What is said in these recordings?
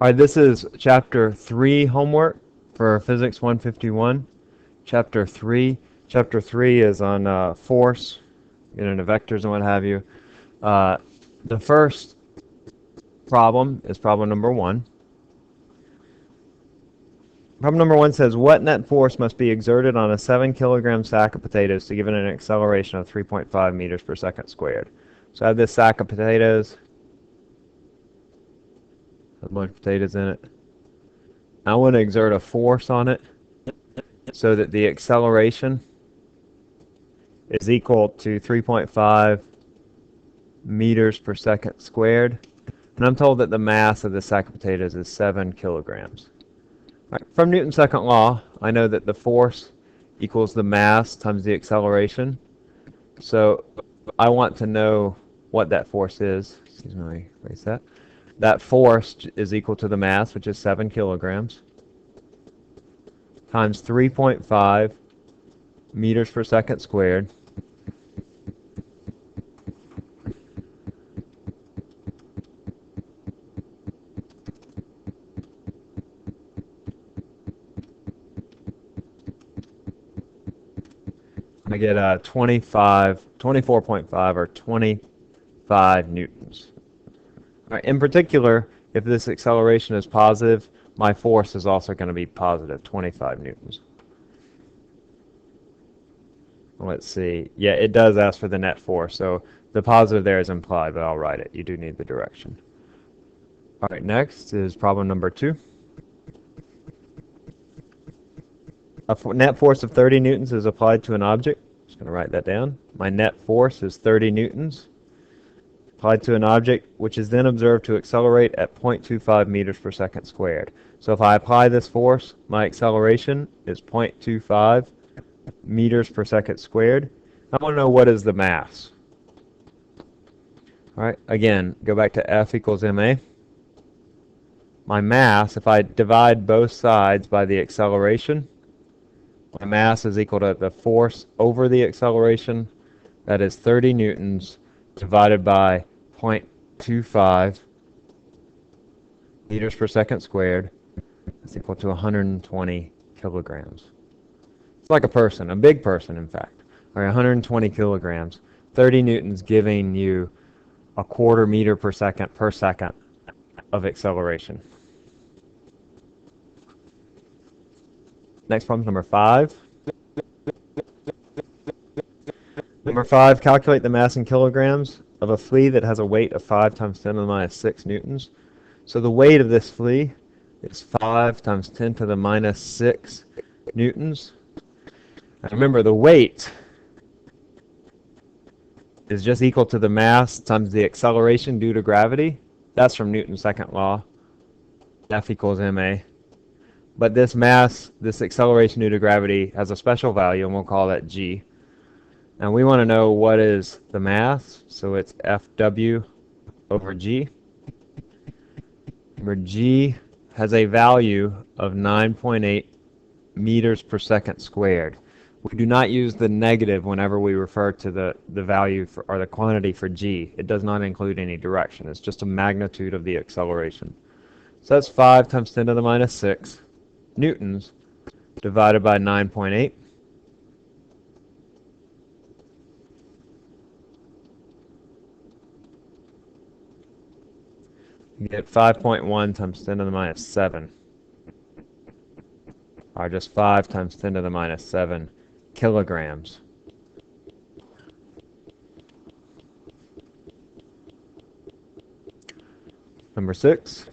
All right, this is Chapter 3 homework for Physics 151. Chapter 3. Chapter 3 is on force, the vectors and what have you. The first problem is problem number 1. Problem number 1 says, what net force must be exerted on a 7 kilogram sack of potatoes to give it an acceleration of 3.5 meters per second squared? So I have this sack of potatoes. A bunch of potatoes in it. I want to exert a force on it so that the acceleration is equal to 3.5 meters per second squared. And I'm told that the mass of the sack of potatoes is 7 kilograms. Right. From Newton's second law, I know that the force equals the mass times the acceleration. So I want to know what that force is. Excuse me, let me erase that. That force is equal to the mass, which is 7 kilograms, times 3.5 meters per second squared. I get 24.5 or 25 newtons. All right, in particular, if this acceleration is positive, my force is also going to be positive, 25 newtons. Let's see. Yeah, it does ask for the net force, so the positive there is implied, but I'll write it. You do need the direction. All right, next is problem number 2. A net force of 30 newtons is applied to an object. I'm just going to write that down. My net force is 30 newtons applied to an object, which is then observed to accelerate at 0.25 meters per second squared. So if I apply this force, my acceleration is 0.25 meters per second squared. I want to know what is the mass. All right, again, go back to F equals ma. My mass, if I divide both sides by the acceleration, my mass is equal to the force over the acceleration. That is 30 newtons divided by 0.25 meters per second squared. That's equal to 120 kilograms. It's like a person, a big person, in fact. All right, 120 kilograms. 30 newtons giving you a quarter meter per second of acceleration. Next problem, number 5. Number 5, calculate the mass in kilograms of a flea that has a weight of 5 times 10 to the minus 6 newtons. So the weight of this flea is 5 times 10 to the minus 6 newtons. Now remember, the weight is just equal to the mass times the acceleration due to gravity. That's from Newton's second law. F equals ma. But this mass, this acceleration due to gravity, has a special value, and we'll call that g. And we want to know what is the mass, so it's Fw over g. Remember, g has a value of 9.8 meters per second squared. We do not use the negative whenever we refer to the value for, or the quantity for g. It does not include any direction. It's just a magnitude of the acceleration. So that's 5 times 10 to the minus 6 newtons divided by 9.8. You get 5.1 times 10 to the minus 7. Or just 5 times 10 to the minus 7 kilograms. Number 6.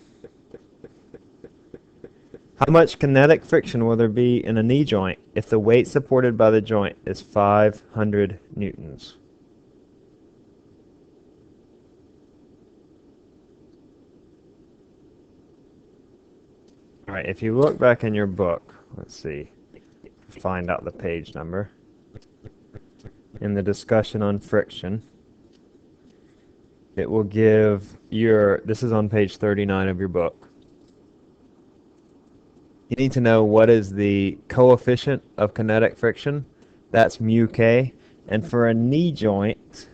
How much kinetic friction will there be in a knee joint if the weight supported by the joint is 500 newtons? All right, if you look back in your book, let's see, find out the page number. In the discussion on friction, it will give your, this is on page 39 of your book. You need to know what is the coefficient of kinetic friction. That's mu k. And for a knee joint,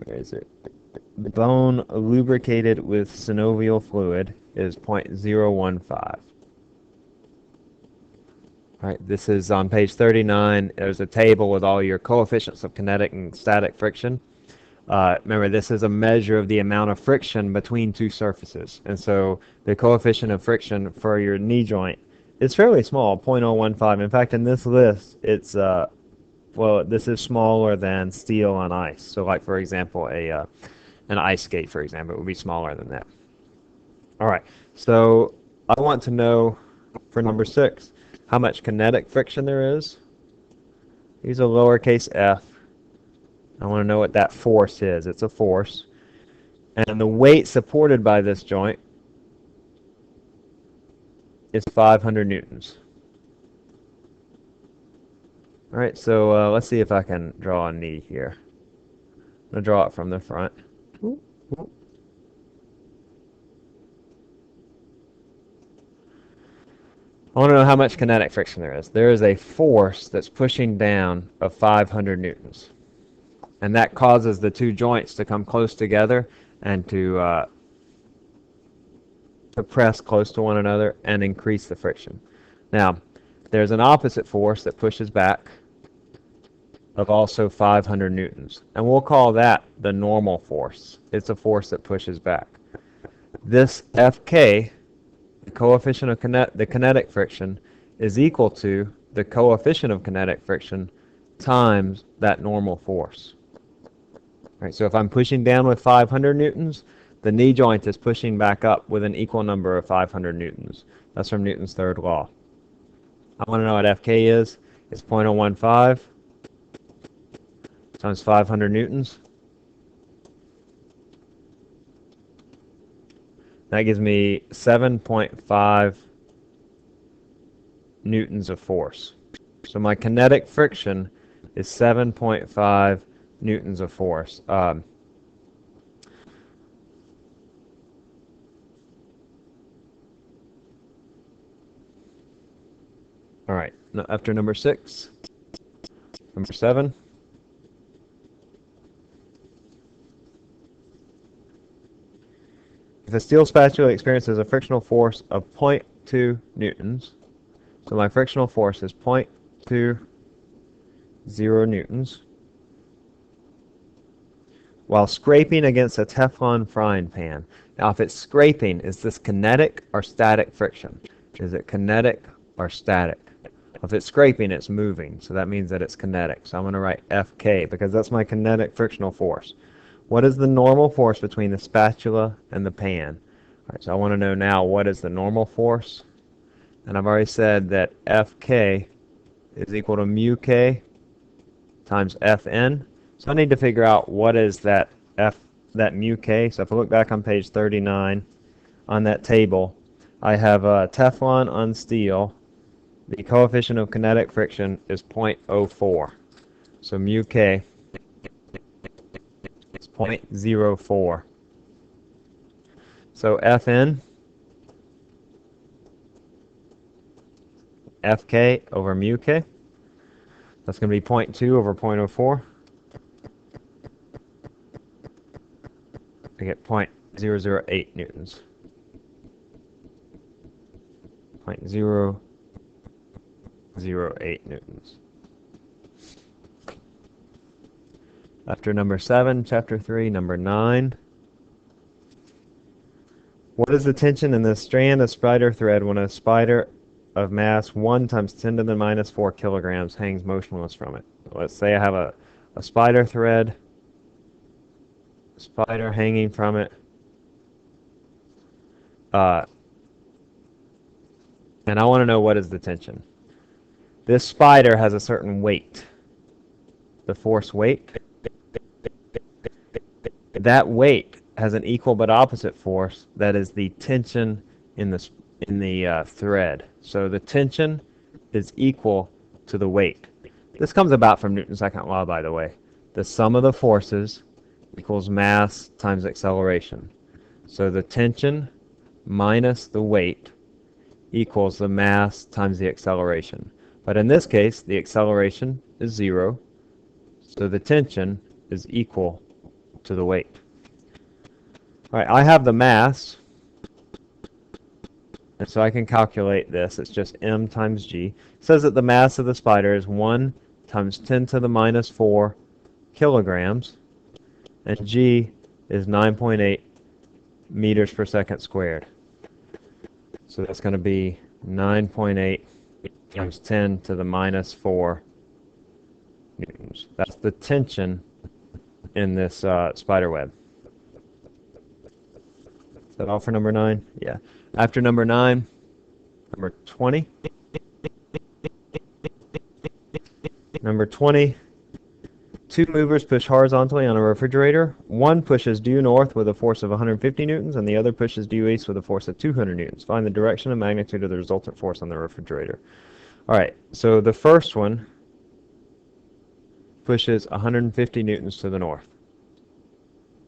Where is it? Bone lubricated with synovial fluid is 0.015. All right, this is on page 39. There's a table with all your coefficients of kinetic and static friction. Remember, this is a measure of the amount of friction between two surfaces. And so the coefficient of friction for your knee joint is fairly small, 0.015. In fact, in this list, it's, well, this is smaller than steel on ice. So like, for example, an ice skate, for example, it would be smaller than that. All right, so I want to know, for number 6, how much kinetic friction there is. Use a lowercase f. I want to know what that force is. It's a force. And the weight supported by this joint is 500 newtons. All right, so let's see if I can draw a knee here. I'm going to draw it from the front. I want to know how much kinetic friction there is. There is a force that's pushing down of 500 newtons. And that causes the two joints to come close together and to press close to one another and increase the friction. Now, there's an opposite force that pushes back of also 500 newtons. And we'll call that the normal force. It's a force that pushes back. This Fk, the coefficient of the kinetic friction, is equal to the coefficient of kinetic friction times that normal force. All right, so if I'm pushing down with 500 newtons, the knee joint is pushing back up with an equal number of 500 newtons. That's from Newton's third law. I want to know what Fk is. It's 0.015 times 500 newtons. That gives me 7.5 newtons of force. So my kinetic friction is 7.5 newtons of force. All right, now after number 6, number 7. If a steel spatula experiences a frictional force of 0.2 newtons, so my frictional force is 0.20 newtons, while scraping against a Teflon frying pan. Now, if it's scraping, is this kinetic or static friction? Is it kinetic or static? If it's scraping, it's moving, so that means that it's kinetic. So I'm going to write Fk because that's my kinetic frictional force. What is the normal force between the spatula and the pan? All right, so I want to know now what is the normal force. And I've already said that Fk is equal to mu k times Fn. So I need to figure out what is that mu k. So if I look back on page 39 on that table, I have Teflon on steel. The coefficient of kinetic friction is 0.04. So mu k is 0.04. So Fn, Fk over mu k, that's going to be 0.2 over 0.04. I get 0.008 newtons. 0.008 newtons. After number 7, chapter 3, number 9. What is the tension in the strand of spider thread when a spider of mass 1 times 10 to the minus 4 kilograms hangs motionless from it? Let's say I have a spider thread, spider hanging from it, and I want to know what is the tension. This spider has a certain weight, the force weight. That weight has an equal but opposite force, that is the tension in the thread. So the tension is equal to the weight. This comes about from Newton's second law, by the way. The sum of the forces equals mass times acceleration. So the tension minus the weight equals the mass times the acceleration. But in this case, the acceleration is 0, so the tension is equal to the weight. All right, I have the mass, and so I can calculate this. It's just m times g. It says that the mass of the spider is 1 times 10 to the minus 4 kilograms, and g is 9.8 meters per second squared. So that's going to be 9.8 times 10 to the minus 4 newtons. That's the tension in this spider web. Is that all for number 9? Yeah. After number 9, number 20. Number 20, two movers push horizontally on a refrigerator. One pushes due north with a force of 150 newtons, and the other pushes due east with a force of 200 newtons. Find the direction and magnitude of the resultant force on the refrigerator. All right, so the first one pushes 150 newtons to the north.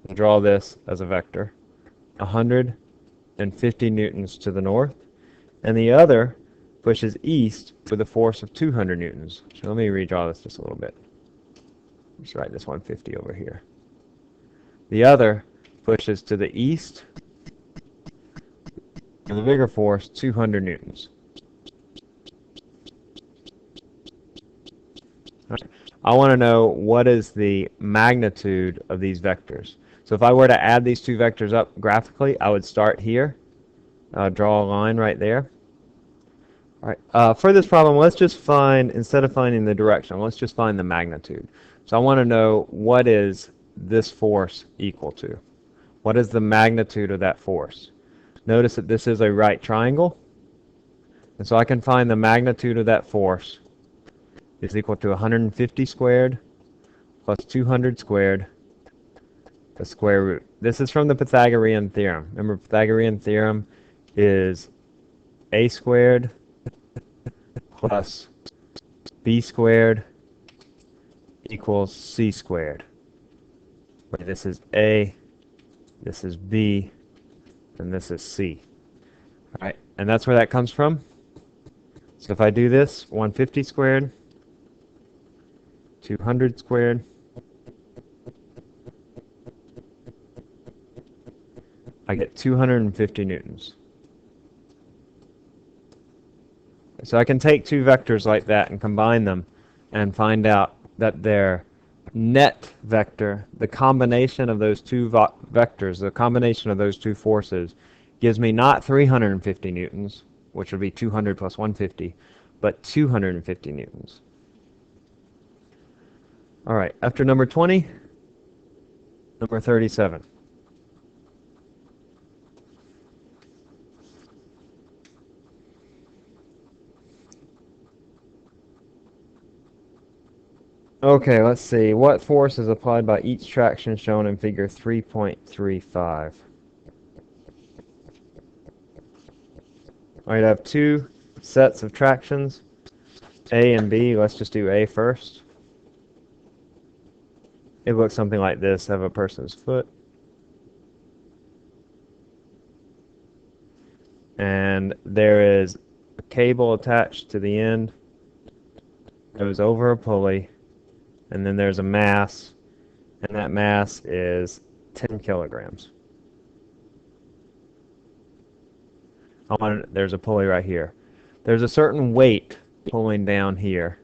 I'll draw this as a vector. 150 newtons to the north, and the other pushes east with a force of 200 newtons. So let me redraw this just a little bit. Let's write this 150 over here. The other pushes to the east with a bigger force, 200 newtons. Right. I want to know what is the magnitude of these vectors. So if I were to add these two vectors up graphically, I would start here, draw a line right there. All right. For this problem, let's just find, instead of finding the direction, let's just find the magnitude. So I want to know, what is this force equal to? What is the magnitude of that force? Notice that this is a right triangle, and so I can find the magnitude of that force is equal to 150 squared plus 200 squared, the square root. This is from the Pythagorean Theorem. Remember, Pythagorean Theorem is a squared plus b squared equals c squared. Where this is a, this is b, and this is c. All right, and that's where that comes from. So if I do this, 150 squared, 200 squared, I get 250 newtons. So I can take two vectors like that and combine them and find out that their net vector, the combination of those two vectors, the combination of those two forces, gives me not 350 newtons, which would be 200 plus 150, but 250 newtons. All right, after number 20, number 37. Okay, let's see. What force is applied by each traction shown in figure 3.35? All right, I have two sets of tractions, A and B. Let's just do A first. It looks something like this. I have a person's foot, and there is a cable attached to the end. It goes over a pulley, and then there's a mass, and that mass is 10 kilograms. There's a pulley right here. There's a certain weight pulling down here,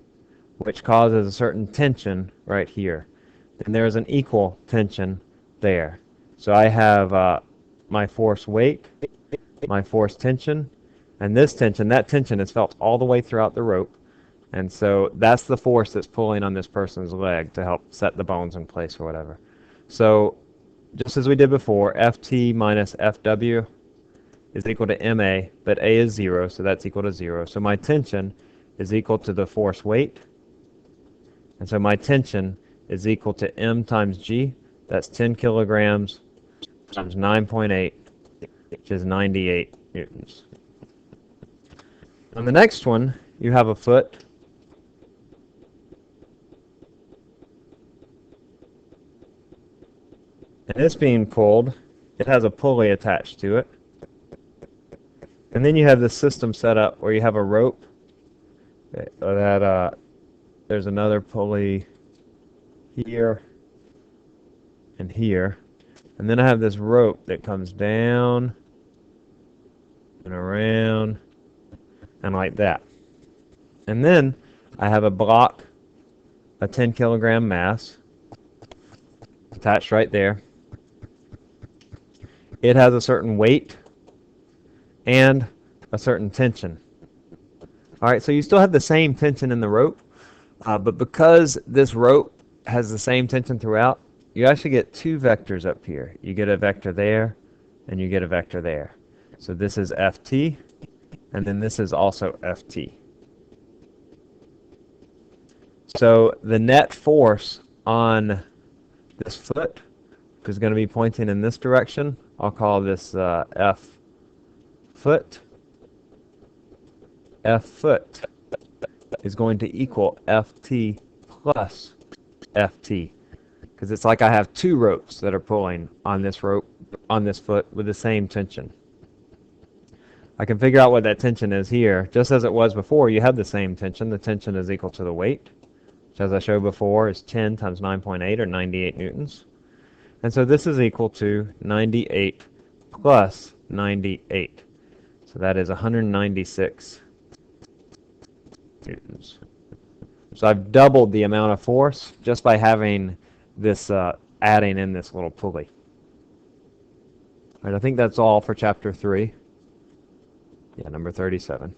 which causes a certain tension right here. And there's an equal tension there. So I have my force weight, my force tension, and this tension, that tension is felt all the way throughout the rope. And so that's the force that's pulling on this person's leg to help set the bones in place or whatever. So just as we did before, Ft minus Fw is equal to ma, but a is 0, so that's equal to 0. So my tension is equal to the force weight. And so my tension is equal to m times g. That's 10 kilograms times 9.8, which is 98 newtons. On the next one, you have a foot. And it's being pulled. It has a pulley attached to it. And then you have this system set up where you have a rope that there's another pulley here, and here. And then I have this rope that comes down and around and like that. And then I have a block, a 10 kilogram mass attached right there. It has a certain weight and a certain tension. All right, so you still have the same tension in the rope, but because this rope has the same tension throughout, you actually get two vectors up here. You get a vector there, and you get a vector there. So this is Ft, and then this is also Ft. So the net force on this foot is going to be pointing in this direction. I'll call this F foot. F foot is going to equal Ft plus Ft, because it's like I have two ropes that are pulling on this rope, on this foot, with the same tension. I can figure out what that tension is here. Just as it was before, you have the same tension. The tension is equal to the weight, which, as I showed before, is 10 times 9.8, or 98 newtons. And so this is equal to 98 plus 98. So that is 196 newtons. So I've doubled the amount of force just by having this, adding in this little pulley. All right, I think that's all for chapter 3. Yeah, number 37.